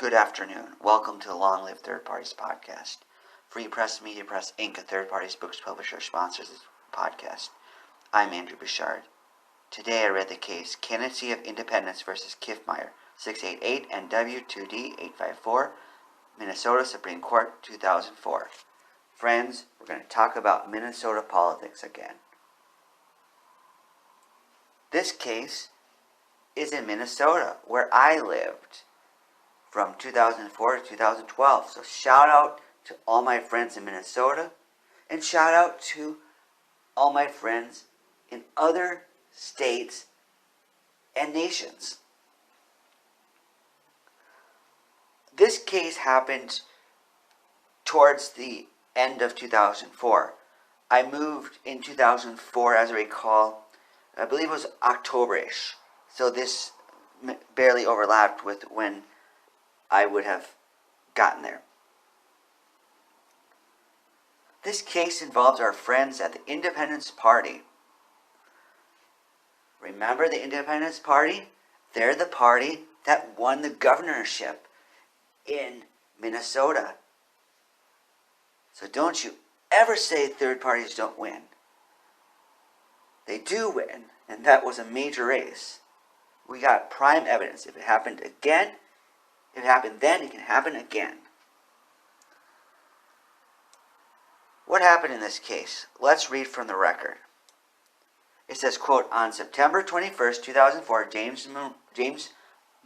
Good afternoon. Welcome to the Long Live Third Parties podcast. Free Press Media Press Inc., a third parties books publisher, sponsors this podcast. I'm Andrew Bouchard. Today I read the case Candidacy of Independence versus Kiffmeyer, 688 NW 2D 854, Minnesota Supreme Court, 2004. Friends, we're going to talk about Minnesota politics again. This case is in Minnesota, where I lived from 2004 to 2012. So shout out to all my friends in Minnesota, and shout out to all my friends in other states and nations. This case happened towards the end of 2004. I moved in 2004, as I recall, I believe it was October-ish. So this barely overlapped with when I would have gotten there. This case involves our friends at the Independence Party. Remember the Independence Party? They're the party that won the governorship in Minnesota. So don't you ever say third parties don't win. They do win, and that was a major race. We got prime evidence. If it happened again, if it happened then, it can happen again. What happened in this case? Let's read from the record. It says, quote, on September 21st, 2004, James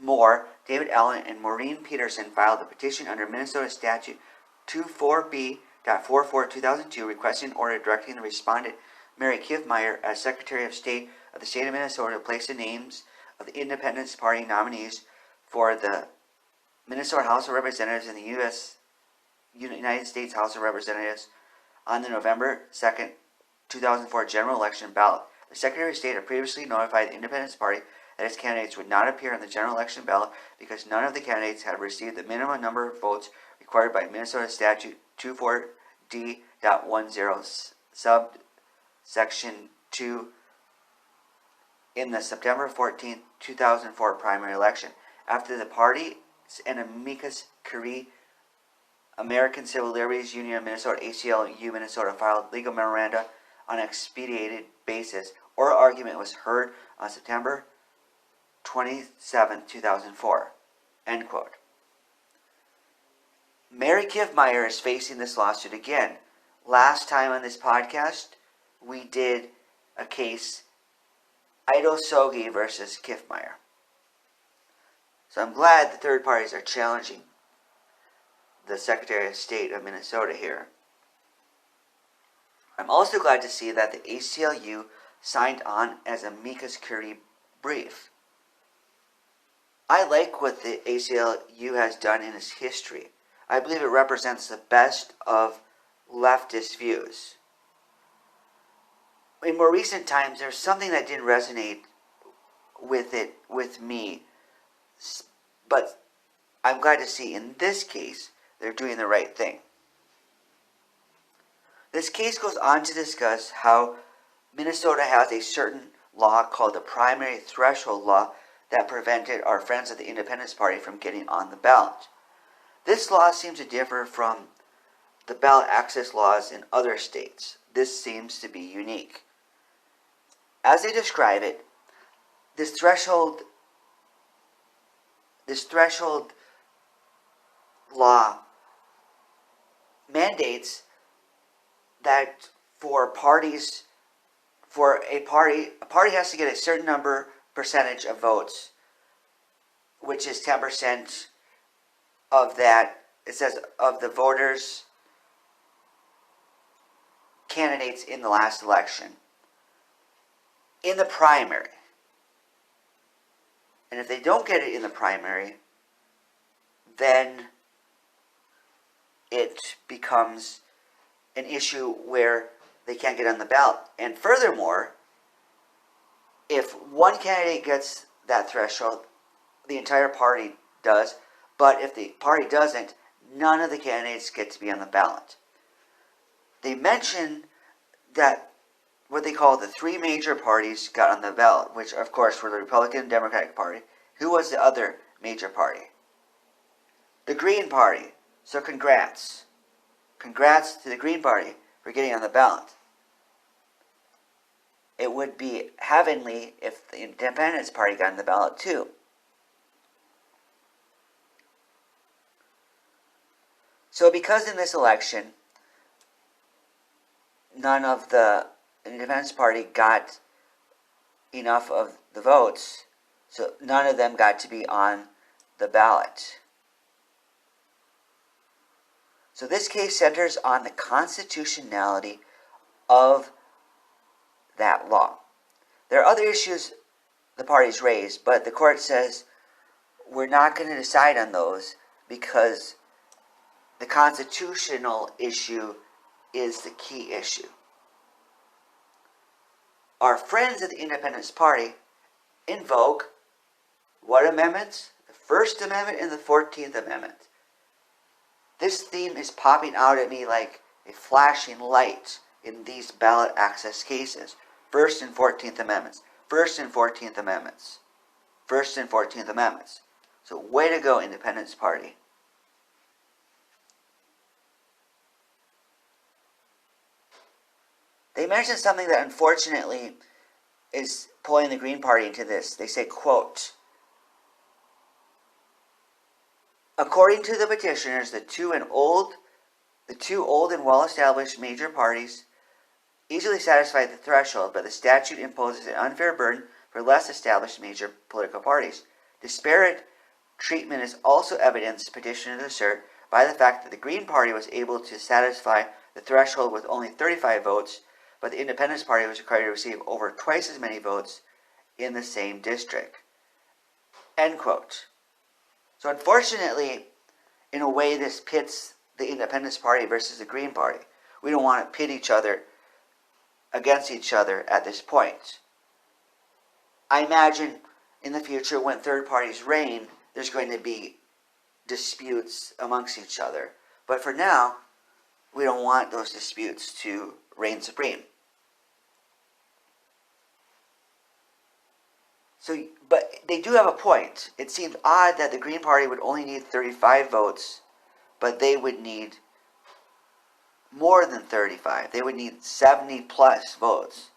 Moore, David Allen, and Maureen Peterson filed a petition under Minnesota Statute 24B.44/2002 requesting an order directing the respondent, Mary Kiffmeyer, as Secretary of State of the State of Minnesota, to place the names of the Independence Party nominees for the Minnesota House of Representatives and the United States House of Representatives on the November 2nd, 2004 general election ballot. The Secretary of State had previously notified the Independence Party that its candidates would not appear on the general election ballot because none of the candidates had received the minimum number of votes required by Minnesota Statute 24D.10 subsection 2 in the September 14th, 2004 primary election. After the party and amicus curiae, American Civil Liberties Union of Minnesota, ACLU Minnesota, filed legal memoranda on an expedited basis. Oral argument was heard on September 27, 2004. End quote. Mary Kiffmeyer is facing this lawsuit again. Last time on this podcast, we did a case, Ido Sogi versus Kiffmeyer. So I'm glad the third parties are challenging the Secretary of State of Minnesota here. I'm also glad to see that the ACLU signed on as amicus curiae brief. I like what the ACLU has done in its history. I believe it represents the best of leftist views. In more recent times, there's something that didn't resonate with me. But I'm glad to see in this case, they're doing the right thing. This case goes on to discuss how Minnesota has a certain law called the primary threshold law that prevented our friends of the Independence Party from getting on the ballot. This law seems to differ from the ballot access laws in other states. This seems to be unique. As they describe it, this threshold law mandates that a party has to get a certain percentage of votes, which is 10% of that. It says of the voters, candidates in the last election, in the primary. And if they don't get it in the primary, then it becomes an issue where they can't get on the ballot. And furthermore, if one candidate gets that threshold, the entire party does. But if the party doesn't, none of the candidates get to be on the ballot. They mention that what they call the three major parties got on the ballot, which of course were the Republican and Democratic Party. Who was the other major party? the Green Party. So congrats. Congrats to the Green Party for getting on the ballot. It would be heavenly if the Independence Party got on the ballot too. So because in this election, none of the Independence Party got enough of the votes, so none of them got to be on the ballot. So this case centers on the constitutionality of that law. There are other issues the parties raise, but the court says we're not going to decide on those because the constitutional issue is the key issue. Our friends at the Independence Party invoke what amendments? The First Amendment and the 14th Amendment. This theme is popping out at me like a flashing light in these ballot access cases. First and 14th Amendments. First and 14th Amendments. First and 14th Amendments. So way to go, Independence Party. They mention something that unfortunately is pulling the Green Party into this. They say, quote, according to the petitioners, the two old and well-established major parties easily satisfy the threshold, but the statute imposes an unfair burden for less established major political parties. Disparate treatment is also evidenced, petitioners assert, by the fact that the Green Party was able to satisfy the threshold with only 35 votes, but the Independence Party was required to receive over twice as many votes in the same district. End quote. So unfortunately, in a way, this pits the Independence Party versus the Green Party. We don't want to pit each other against each other at this point. I imagine in the future when third parties reign, there's going to be disputes amongst each other. But for now, we don't want those disputes to reign supreme. So, but they do have a point. It seems odd that the Green Party would only need 35 votes, but they would need more than 35. They would need 70 plus votes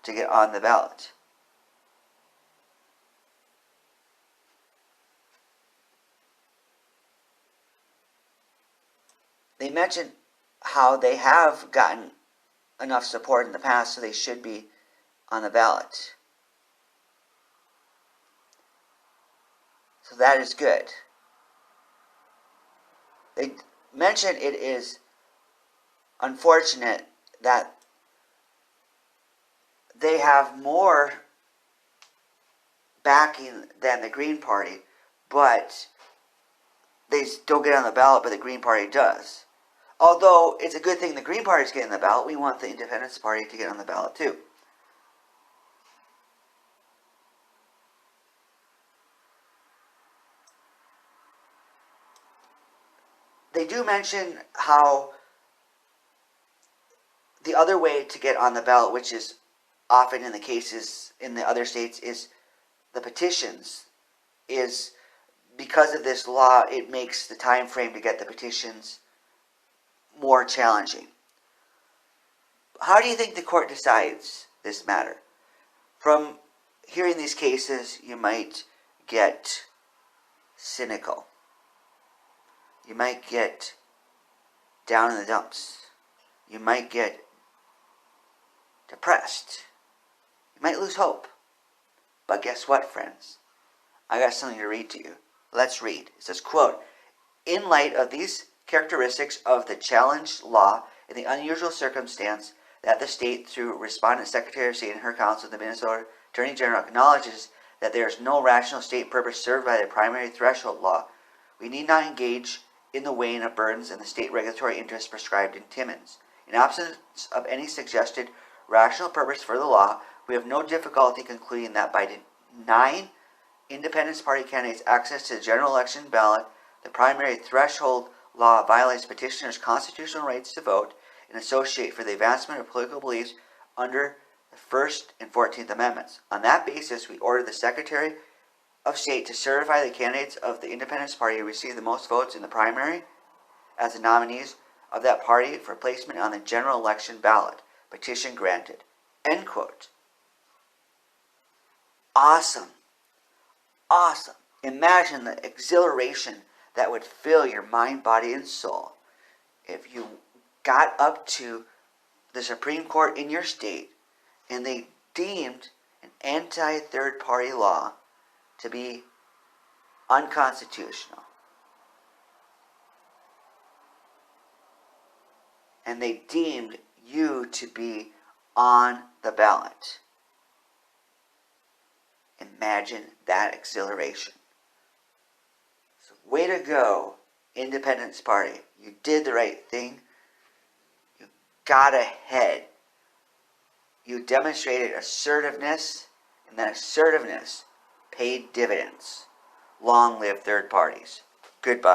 to get on the ballot. They mentioned how they have gotten enough support in the past, so they should be on the ballot. So that is good. They mentioned it is unfortunate that they have more backing than the Green Party, but they don't get on the ballot, but the Green Party does. Although it's a good thing the Green Party is getting on the ballot, we want the Independence Party to get on the ballot too. They do mention how the other way to get on the ballot, which is often in the cases in the other states, is the petitions. Is because of this law, it makes the time frame to get the petitions more challenging. How do you think the court decides this matter? From hearing these cases, you might get cynical. You might get down in the dumps. You might get depressed. You might lose hope. But guess what, friends? I got something to read to you. Let's read. It says, quote, in light of these characteristics of the challenged law and the unusual circumstance that the state, through Respondent Secretary of State and her counsel, the Minnesota Attorney General, acknowledges that there is no rational state purpose served by the primary threshold law, we need not engage in the weighing of burdens and the state regulatory interests prescribed in Timmons. In absence of any suggested rational purpose for the law, we have no difficulty concluding that by denying Independence Party candidates access to the general election ballot, the primary threshold law violates petitioners' constitutional rights to vote and associate for the advancement of political beliefs under the First and 14th Amendments. On that basis, we order the Secretary of State to certify the candidates of the Independence Party who received the most votes in the primary as the nominees of that party for placement on the general election ballot. Petition granted. End quote. Awesome. Awesome. Imagine the exhilaration that would fill your mind, body, and soul if you got up to the Supreme Court in your state and they deemed an anti-third party law to be unconstitutional. And they deemed you to be on the ballot. Imagine that exhilaration. So way to go, Independence Party. You did the right thing. You got ahead. You demonstrated assertiveness, and that assertiveness paid dividends. Long live third parties. Goodbye.